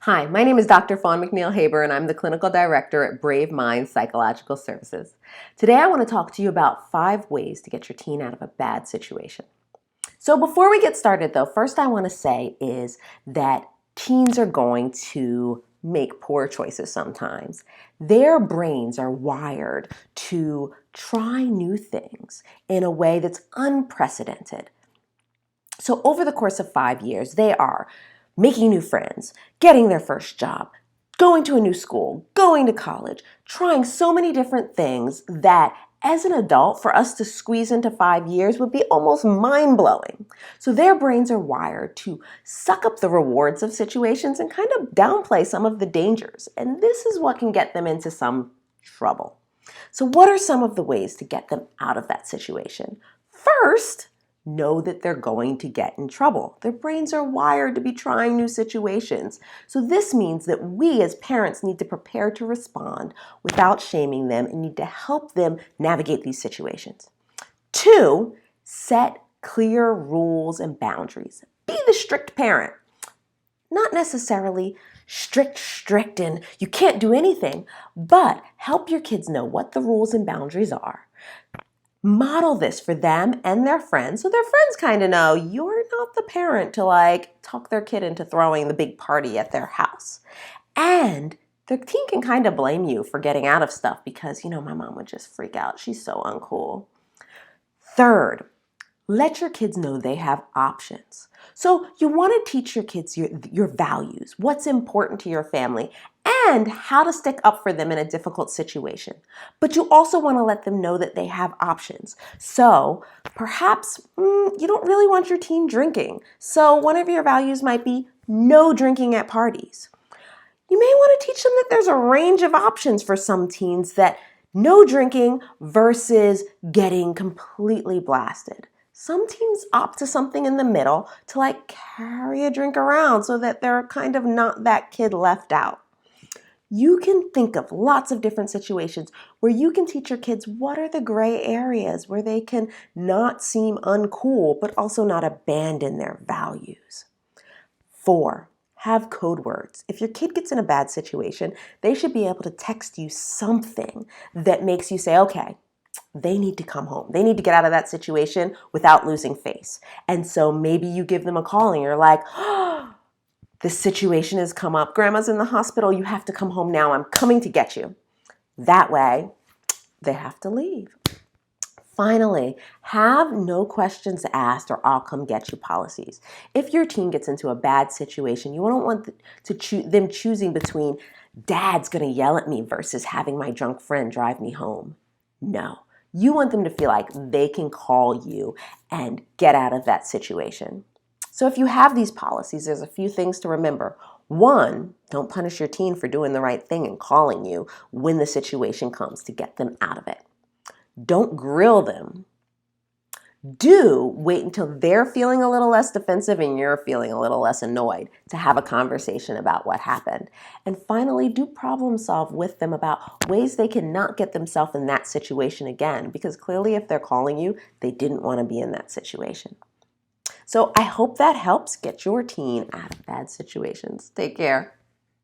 Hi, my name is Dr. Fawn McNeil-Haber, and I'm the Clinical Director at Brave Minds Psychological Services. Today I want to talk to you about 5 ways to get your teen out of a bad situation. So before we get started though, first I want to say is that teens are going to make poor choices sometimes. Their brains are wired to try new things in a way that's unprecedented. So over the course of 5 years, they are making new friends, getting their first job, going to a new school, going to college, trying so many different things that as an adult, for us to squeeze into 5 years would be almost mind-blowing. So their brains are wired to suck up the rewards of situations and kind of downplay some of the dangers. And this is what can get them into some trouble. So what are some of the ways to get them out of that situation? First, know that they're going to get in trouble. Their brains are wired to be trying new situations. So this means that we as parents need to prepare to respond without shaming them and need to help them navigate these situations. 2, set clear rules and boundaries. Be the strict parent. Not necessarily strict and you can't do anything, but help your kids know what the rules and boundaries are. Model this for them and their friends so their friends kind of know you're not the parent to talk their kid into throwing the big party at their house. And their teen can kind of blame you for getting out of stuff because, my mom would just freak out. She's so uncool. Third, let your kids know they have options. So you want to teach your kids your values, what's important to your family, and how to stick up for them in a difficult situation. But you also want to let them know that they have options. So perhaps you don't really want your teen drinking. So one of your values might be no drinking at parties. You may want to teach them that there's a range of options for some teens, that no drinking versus getting completely blasted. Some teens opt to something in the middle to carry a drink around so that they're kind of not that kid left out. You can think of lots of different situations where you can teach your kids what are the gray areas where they can not seem uncool but also not abandon their values. 4, have code words. If your kid gets in a bad situation, they should be able to text you something that makes you say, okay, they need to come home. They need to get out of that situation without losing face. And so maybe you give them a call and you're like, oh, this situation has come up. Grandma's in the hospital. You have to come home now. I'm coming to get you. That way, they have to leave. Finally, have no questions asked or I'll come get you policies. If your teen gets into a bad situation, you don't want them choosing between dad's going to yell at me versus having my drunk friend drive me home. No, you want them to feel like they can call you and get out of that situation. So if you have these policies, there's a few things to remember. 1, don't punish your teen for doing the right thing and calling you when the situation comes to get them out of it. Don't grill them. Do wait until they're feeling a little less defensive and you're feeling a little less annoyed to have a conversation about what happened. And finally, do problem solve with them about ways they can not get themselves in that situation again, because clearly if they're calling you, they didn't want to be in that situation. So I hope that helps get your teen out of bad situations. Take care.